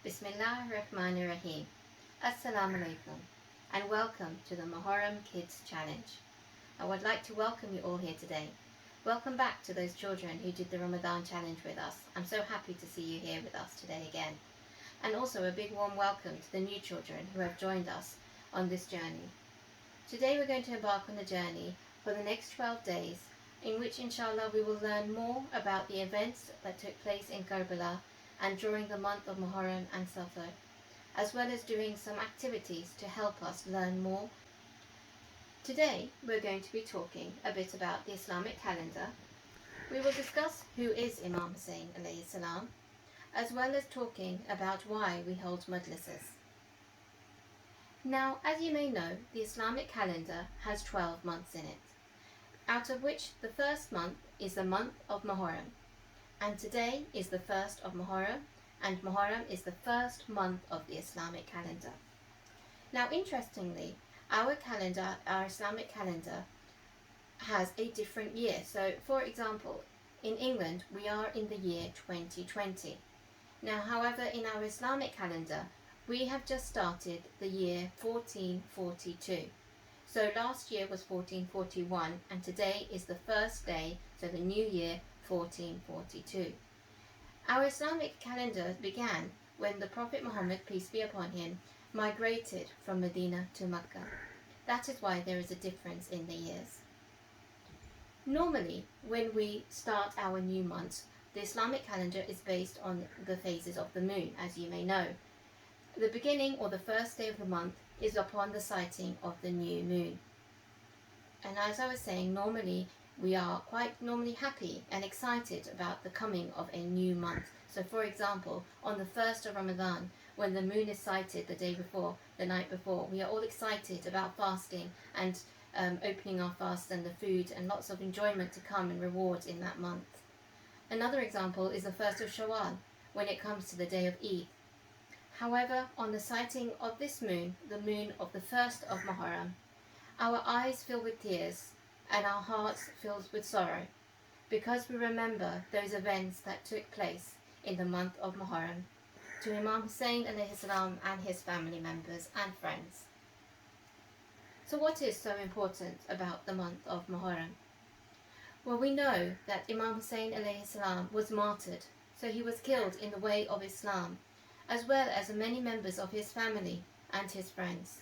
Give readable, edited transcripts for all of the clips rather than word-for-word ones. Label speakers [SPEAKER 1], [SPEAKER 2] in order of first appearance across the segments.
[SPEAKER 1] Bismillahirrahmanirrahim. Assalamu alaikum and welcome to the Muharram Kids Challenge. I would like to welcome you all here today. Welcome back to those children who did the Ramadan challenge with us. I'm so happy to see you here with us today again. And also a big warm welcome to the new children who have joined us on this journey. Today we're going to embark on a journey for the next 12 days in which inshallah we will learn more about the events that took place in Karbala and during the month of Muharram and Safar, as well as doing some activities to help us learn more. Today we're going to be talking a bit about the Islamic calendar. We will discuss who is Imam Hussein alayhi salam, as well as talking about why we hold majlises. Now, as you may know, the Islamic calendar has 12 months in it, out of which the first month is the month of Muharram. And today is the first of Muharram, and Muharram is the first month of the Islamic calendar. Now, interestingly, our Islamic calendar, has a different year. So, for example, in England, we are in the year 2020. Now, however, in our Islamic calendar, we have just started the year 1442. So last year was 1441, and today is the first day, so the new year, 1442. Our Islamic calendar began when the Prophet Muhammad, peace be upon him, migrated from Medina to Mecca. That is why there is a difference in the years. Normally, when we start our new month, the Islamic calendar is based on the phases of the moon, as you may know. The beginning or the first day of the month is upon the sighting of the new moon. And as I was saying, normally we are quite happy and excited about the coming of a new month. So for example, on the 1st of Ramadan, when the moon is sighted the day before, the night before, we are all excited about fasting and opening our fast and the food and lots of enjoyment to come and rewards in that month. Another example is the 1st of Shawwal, when it comes to the day of Eid. However, on the sighting of this moon, the moon of the 1st of Muharram, our eyes fill with tears and our hearts filled with sorrow, because we remember those events that took place in the month of Muharram to Imam Hussein alayhi salam and his family members and friends. So what is so important about the month of Muharram? Well, we know that Imam Hussein alayhi salam was martyred, so he was killed in the way of Islam, as well as many members of his family and his friends.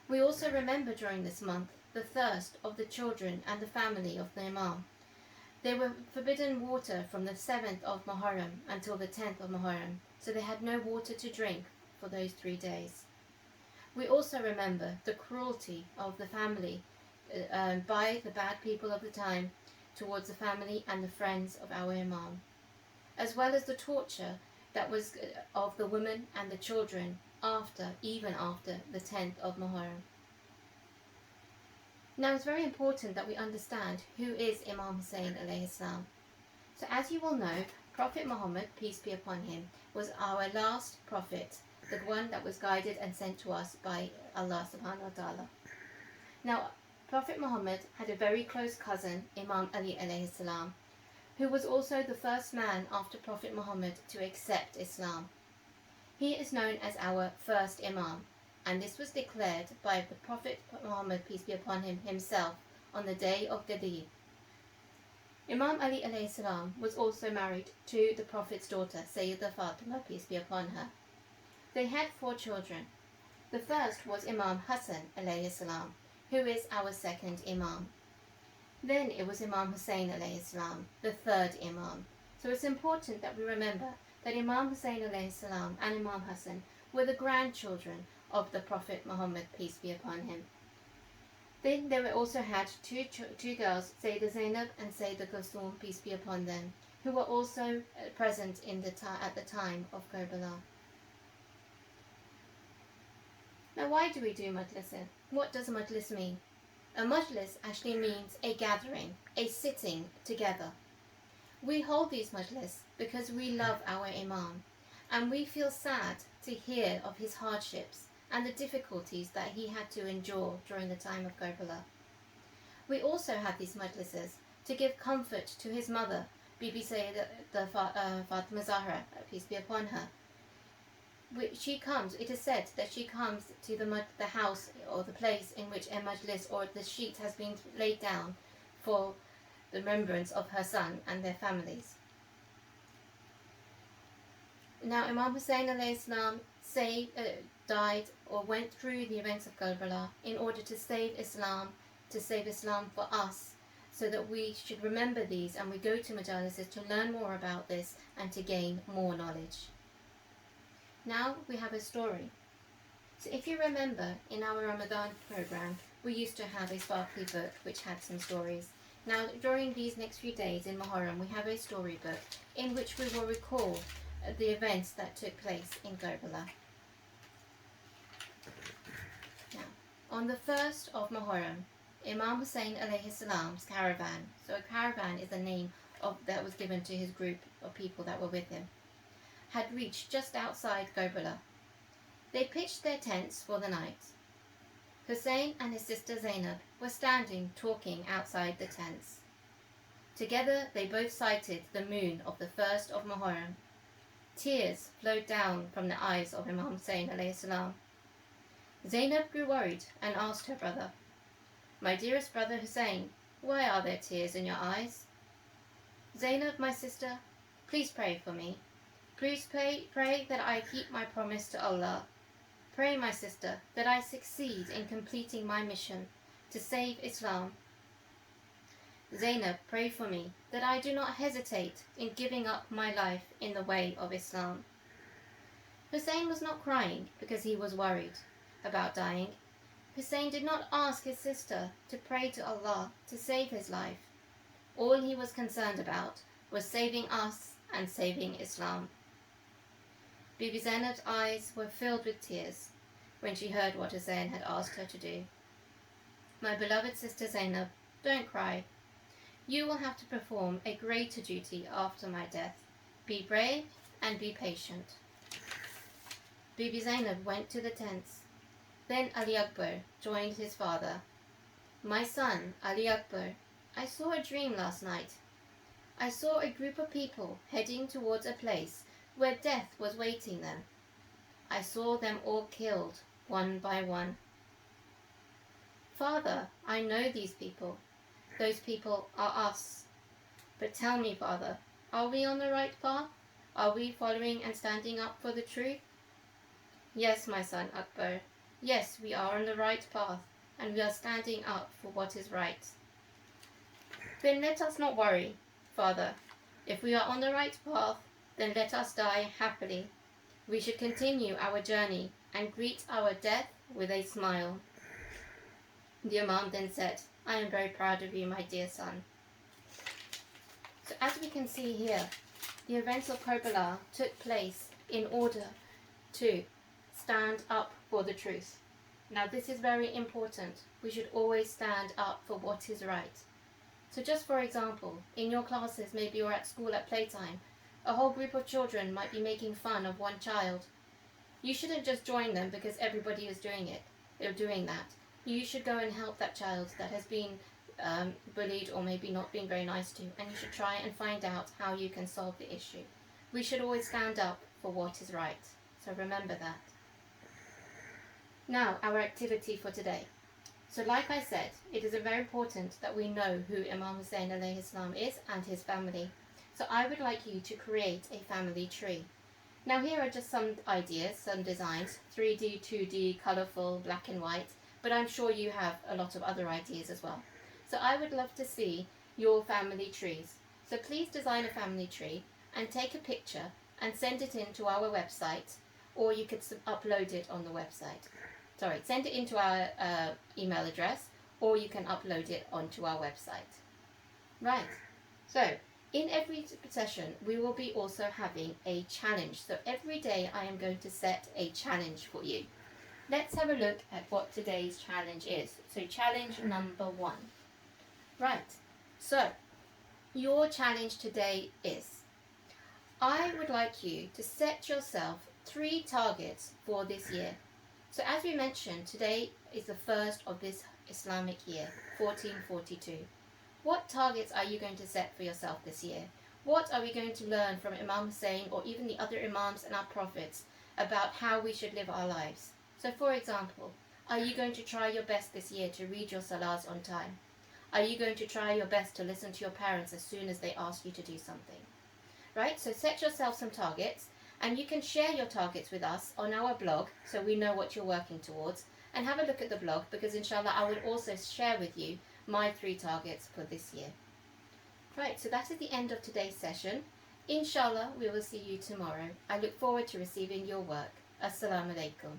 [SPEAKER 1] We also remember during this month the thirst of the children and the family of the Imam. They were forbidden water from the 7th of Muharram until the 10th of Muharram, so they had no water to drink for those 3 days. We also remember the cruelty of the family by the bad people of the time towards the family and the friends of our Imam, as well as the torture that was of the women and the children even after the 10th of Muharram. Now it's very important that we understand who is Imam Hussein alayhi salam. So as you will know, Prophet Muhammad, peace be upon him, was our last prophet, the one that was guided and sent to us by Allah subhanahu wa ta'ala. Now, Prophet Muhammad had a very close cousin, Imam Ali alayhi salam, who was also the first man after Prophet Muhammad to accept Islam. He is known as our first Imam, and this was declared by the Prophet Muhammad, peace be upon him, himself on the day of Ghadir. Imam Ali alayhi salam was also married to the Prophet's daughter, Sayyidah Fatima, peace be upon her. They had 4 children. The first was Imam Hussein alayhi salam, who is our second Imam. Then it was Imam Hussein alayhi salam, the 3rd Imam. So it's important that we remember that Imam Hussein alayhi salam and Imam Hassan were the grandchildren of the Prophet Muhammad, peace be upon him. Then they also had two girls, Sayyidah Zainab and Sayyidah Kulthum, peace be upon them, who were also present at the time of Karbala. Now, why do we do majlis? What does a majlis mean? A majlis actually means a gathering, a sitting together. We hold these majlis because we love our Imam, and we feel sad to hear of his hardships and the difficulties that he had to endure during the time of Karbala. We also have these majlises to give comfort to his mother, Bibi Sayyidah Fatima Zahra, peace be upon her, It is said that she comes to the house or the place in which a majlis or the sheet has been laid down for the remembrance of her son and their families. Now, Imam Hussein alayhi salam died or went through the events of Karbala in order to save Islam for us, so that we should remember these and we go to majalises to learn more about this and to gain more knowledge. Now we have a story. So if you remember, in our Ramadan program, we used to have a sparkly book which had some stories. Now, during these next few days in Muharram, we have a storybook in which we will recall the events that took place in Karbala. Now, on the 1st of Muharram, Imam Hussein alayhi salam's caravan, so a caravan is a name that was given to his group of people that were with him, had reached just outside Karbala. They pitched their tents for the night. Hussein and his sister Zainab were standing talking outside the tents. Together they both sighted the moon of the 1st of Muharram. Tears flowed down from the eyes of Imam Hussein alayhi salam. Zainab grew worried and asked her brother, "My dearest brother Hussein, why are there tears in your eyes?" "Zainab, my sister, please pray for me. Please pray that I keep my promise to Allah. Pray, my sister, that I succeed in completing my mission to save Islam. Zainab, pray for me that I do not hesitate in giving up my life in the way of Islam." Hussein was not crying because he was worried about dying. Hussein did not ask his sister to pray to Allah to save his life. All he was concerned about was saving us and saving Islam. Bibi Zainab's eyes were filled with tears when she heard what Hussein had asked her to do. "My beloved sister Zainab, don't cry. You will have to perform a greater duty after my death. Be brave and be patient." Bibi Zainab went to the tents. Then Ali Akbar joined his father. "My son, Ali Akbar, I saw a dream last night. I saw a group of people heading towards a place where death was waiting them. I saw them all killed, one by one." "Father, I know these people. Those people are us. But tell me, Father, are we on the right path? Are we following and standing up for the truth?" "Yes, my son Akbar. Yes, we are on the right path, and we are standing up for what is right." "Then let us not worry, Father. If we are on the right path, then let us die happily. We should continue our journey and greet our death with a smile." The Imam then said, "I am very proud of you, my dear son." So as we can see here, the events of Karbala took place in order to stand up for the truth. Now this is very important. We should always stand up for what is right. So just for example, in your classes, maybe you're at school at playtime, a whole group of children might be making fun of one child. You shouldn't just join them because everybody is doing it. They're doing that. You should go and help that child that has been bullied or maybe not being very nice to, and you should try and find out how you can solve the issue. We should always stand up for what is right. So remember that. Now, our activity for today. So like I said, it is very important that we know who Imam Hussein alayhi salam is and his family. So I would like you to create a family tree. Now here are just some ideas, some designs, 3D, 2D, colourful, black and white, but I'm sure you have a lot of other ideas as well. So I would love to see your family trees. So please design a family tree and take a picture and send it in to our website, or you could upload it on the website. Sorry, send it into our email address, or you can upload it onto our website. Right, so in every session, we will be also having a challenge. So every day I am going to set a challenge for you. Let's have a look at what today's challenge is. So challenge number 1. Right, so your challenge today is, I would like you to set yourself 3 targets for this year. So as we mentioned, today is the first of this Islamic year, 1442. What targets are you going to set for yourself this year? What are we going to learn from Imam Hussein or even the other Imams and our prophets about how we should live our lives. So for example, are you going to try your best this year to read your salahs on time? Are you going to try your best to listen to your parents as soon as they ask you to do something? Right? So set yourself some targets, and you can share your targets with us on our blog so we know what you're working towards. And have a look at the blog, because inshallah I will also share with you my 3 targets for this year. Right, so that is the end of today's session. Inshallah, we will see you tomorrow. I look forward to receiving your work. Assalamu alaikum.